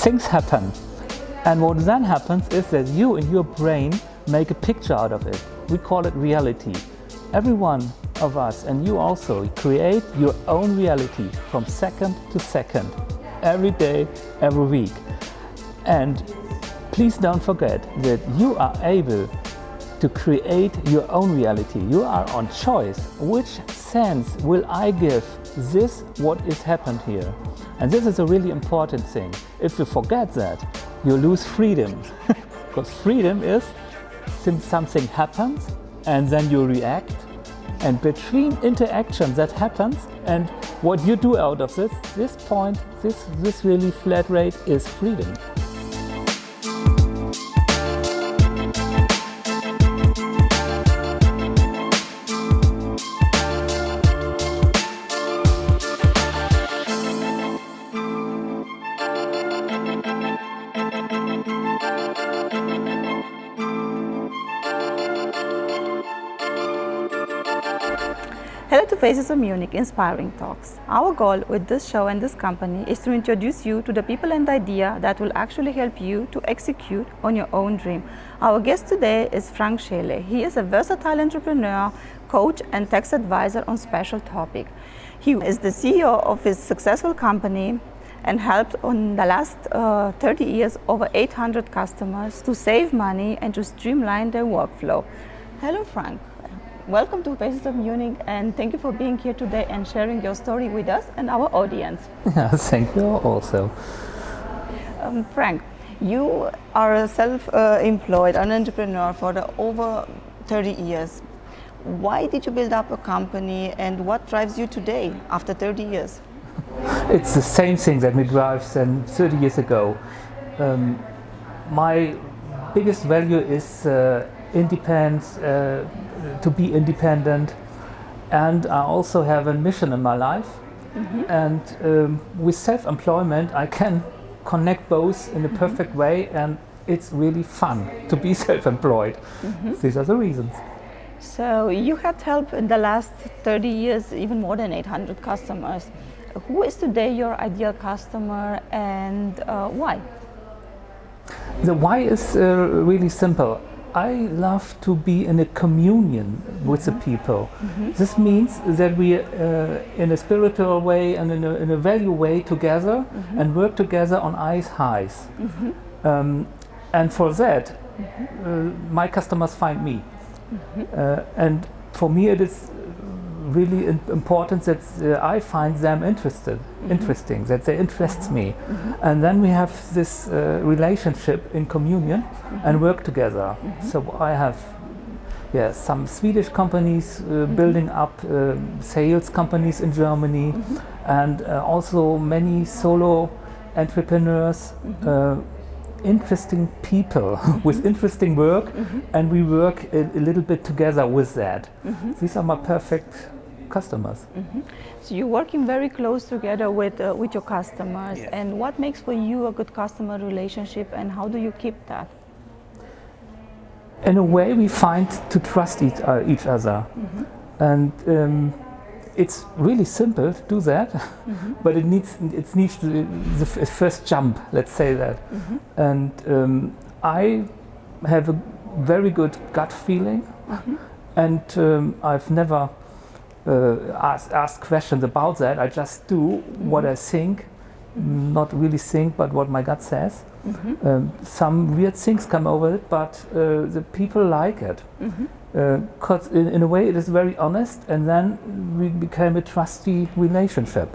things happen. And what then happens is that you in your brain make a picture out of it. We call it reality. Every one of us, and you also, create your own reality from second to second, every day, every week. And please don't forget that you are able to create your own reality. You are on choice. Which sense will I give this, what is happened here? And this is a really important thing. If you forget that, you lose freedom. Because freedom is something happens and then you react. And between interaction that happens and what you do out of this point, this really flat rate is freedom. Hello to Faces of Munich Inspiring Talks. Our goal with this show and this company is to introduce you to the people and idea that will actually help you to execute on your own dream. Our guest today is Frank Scheele. He is a versatile entrepreneur, coach and tax advisor on special topic. He is the CEO of his successful company and helped in the last 30 years over 800 customers to save money and to streamline their workflow. Hello Frank. Welcome to Faces of Munich and thank you for being here today and sharing your story with us and our audience. Thank you also. Frank, you are a self-employed, an entrepreneur for over 30 years. Why did you build up a company and what drives you today after 30 years? It's the same thing that me drives than 30 years ago. My biggest value is independence, to be independent, and I also have a mission in my life. And with self-employment I can connect both in a perfect way, and it's really fun to be self-employed. These are the reasons. So you had helped in the last 30 years even more than 800 customers. Who is today your ideal customer and why? The why is really simple. I love to be in a communion with the people. This means that we in a spiritual way and in a value way together and work together on eyes highs. And for that, my customers find me. And for me it is really important that I find them interesting, that they interest me. And then we have this relationship in communion and work together. So I have some Swedish companies building up sales companies in Germany, and also many solo entrepreneurs, interesting people with interesting work, and we work a little bit together with that. These are my perfect customers. So you're working very close together with your customers. Yes. And what makes for you a good customer relationship and how do you keep that? In a way we find to trust each other. And it's really simple to do that, but it needs the first jump, let's say that. And I have a very good gut feeling, and I've never asked questions about that. I just do what I think, not really think, but what my gut says. Some weird things come over it, but the people like it. Because in a way it is very honest, and then we became a trusty relationship.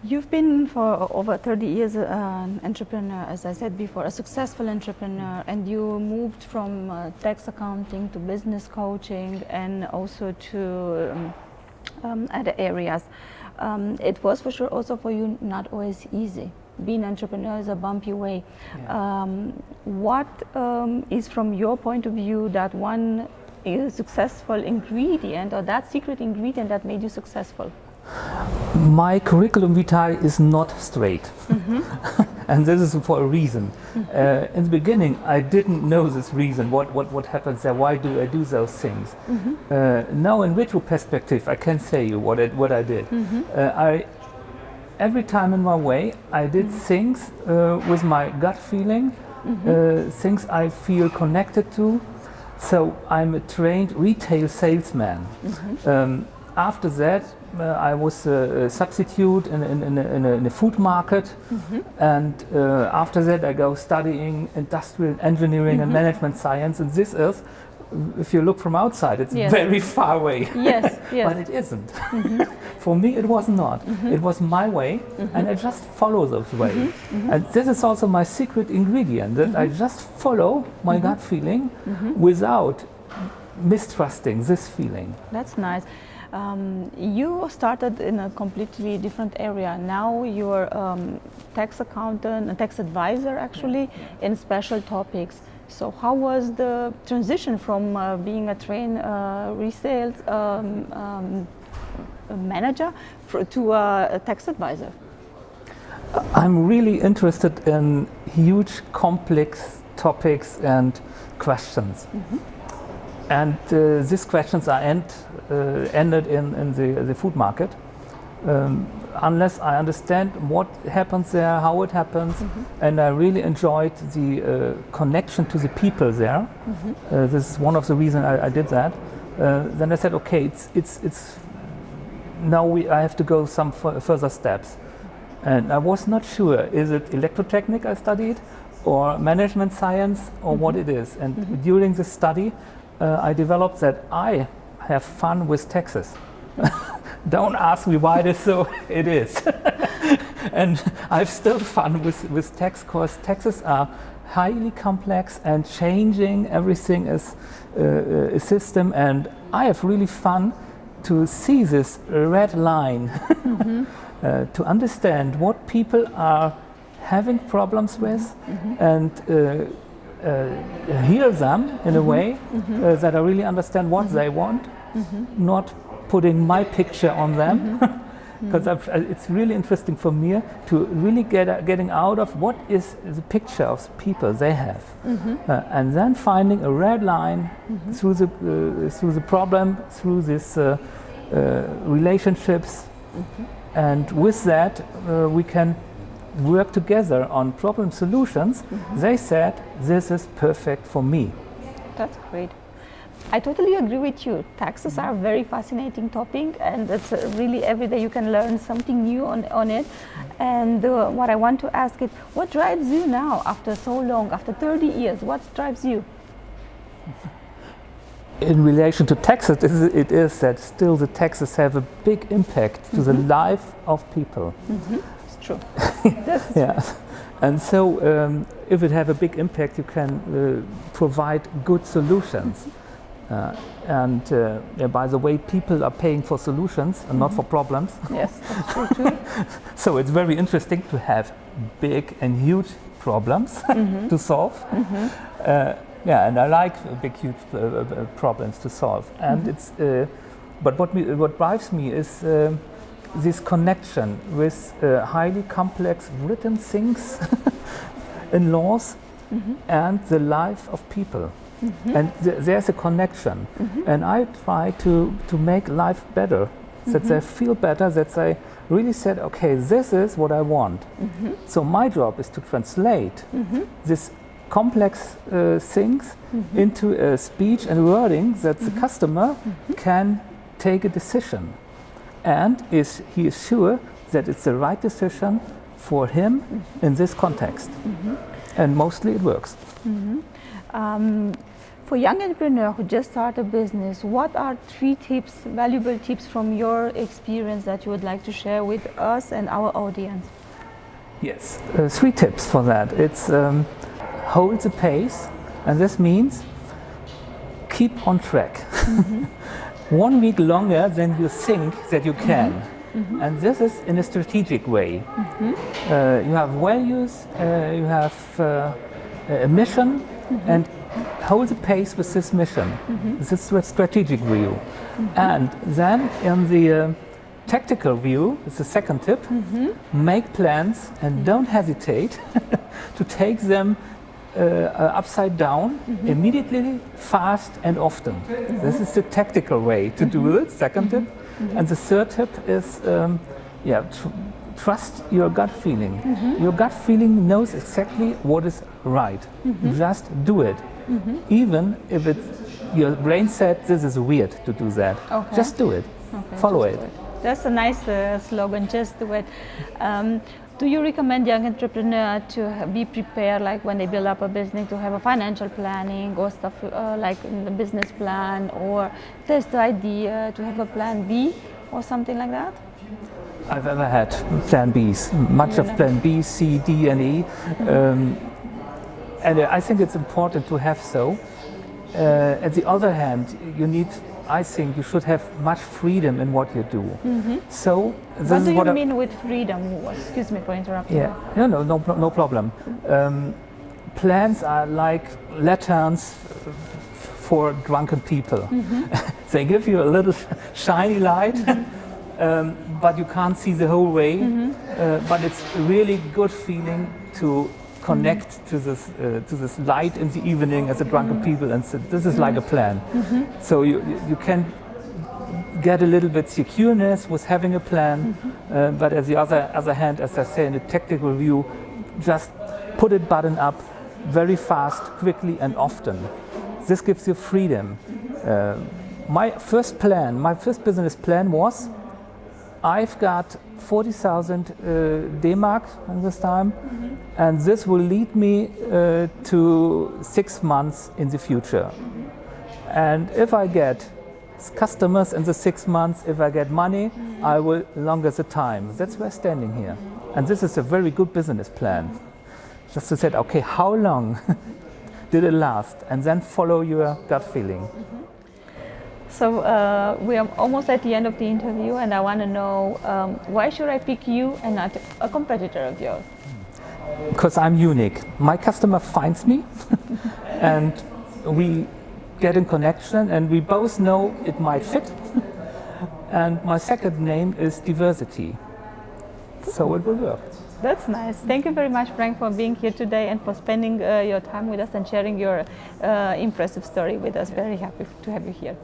You've been for over 30 years an entrepreneur, as I said before, a successful entrepreneur, and you moved from tax accounting to business coaching and also to other areas. It was for sure also for you not always easy. Being an entrepreneur is a bumpy way. What is from your point of view that one successful ingredient or that secret ingredient that made you successful? My curriculum vitae is not straight, and this is for a reason. In the beginning I didn't know this reason, what happens there, why do I do those things. Now in retro perspective I can say you what I did. every time in my way, I did things with my gut feeling, things I feel connected to. So I'm a trained retail salesman. After that, I was a substitute in a food market, and after that I go studying industrial engineering and management science, and this is, if you look from outside, it's very far away. Yes, yes. But it isn't. For me it was not. It was my way, and I just follow those ways. And this is also my secret ingredient, that I just follow my gut feeling without mistrusting this feeling. That's nice. You started in a completely different area. Now you're tax accountant, a tax advisor actually, in special topics. So how was the transition from being a trained resales manager to a tax advisor? I'm really interested in huge, complex topics and questions. And these questions are ended in the food market. Unless I understand what happens there, how it happens, and I really enjoyed the connection to the people there. This is one of the reasons I did that. Then I said, okay, it's now I have to go some further steps, and I was not sure, is it electrotechnic I studied, or management science, or what it is. And during the study, I developed that I have fun with taxes. Don't ask me why it is so, it is. And I've still fun with tax, because taxes are highly complex and changing everything is a system, and I have really fun to see this red line, to understand what people are having problems with, and heal them in a way that I really understand what they want, not putting my picture on them, because it's really interesting for me to really getting out of what is the picture of the people they have, and then finding a red line through the problem, through these relationships, and with that we can work together on problem solutions. They said this is perfect for me. That's great. I totally agree with you. Taxes are a very fascinating topic, and it's really every day you can learn something new on it. And what I want to ask is, what drives you now after so long, after 30 years? What drives you? In relation to taxes, it is that still the taxes have a big impact to the life of people. It's true. Yeah. And so if it have a big impact, you can provide good solutions. And by the way, people are paying for solutions and not for problems. Yes, that's true too. So it's very interesting to have big and huge problems to solve. Yeah, and I like big, huge problems to solve. And it's, but what drives me is this connection with highly complex written things in laws and the life of people. And there's a connection, and I try to make life better, that they feel better, that they really said, okay, this is what I want. So my job is to translate this complex things into a speech and wording that the customer can take a decision, and he is sure that it's the right decision for him in this context. And mostly it works. For young entrepreneurs who just start a business, what are 3 tips, valuable tips from your experience that you would like to share with us and our audience? Yes, 3 tips for that. It's hold the pace, and this means keep on track. 1 week longer than you think that you can. And this is in a strategic way. You have values, you have a mission, and hold the pace with this mission. This is a strategic view. And then in the tactical view, it's the second tip, make plans and don't hesitate to take them upside down, immediately, fast and often. This is the tactical way to do it, second tip. And the third tip is trust your gut feeling. Your gut feeling knows exactly what is right. Just do it. Even if your brain said this is weird to do that. Okay. Just do it. Okay, Follow just it. do it. That's a nice slogan, just do it. Do you recommend young entrepreneurs to be prepared, like when they build up a business, to have a financial planning or stuff like in the business plan, or test the idea to have a plan B or something like that? I've ever had plan Bs, much of plan B, C, D and E. And I think it's important to have so. At the other hand, I think you should have much freedom in what you do. So this What is do what you mean with freedom? Excuse me for interrupting. Yeah, no problem. Plans are like lanterns for drunken people. They give you a little shiny light, but you can't see the whole way. But it's a really good feeling to connect to this light in the evening as a drunken people, and so this is like a plan. So you can get a little bit secureness with having a plan, but at the other hand, as I say in the technical view, just put it button up very fast, quickly and often. This gives you freedom. My first business plan was, I've got 40,000 D-Mark at this time, and this will lead me to 6 months in the future. And if I get customers in the 6 months, if I get money, I will longer the time. That's why I'm standing here. And this is a very good business plan. Just to say, okay, how long did it last? And then follow your gut feeling. So we are almost at the end of the interview, and I want to know why should I pick you and not a competitor of yours? Because I'm unique. My customer finds me and we get in connection and we both know it might fit. And my second name is diversity. So it will work. That's nice. Thank you very much, Frank, for being here today and for spending your time with us and sharing your impressive story with us. Very happy to have you here.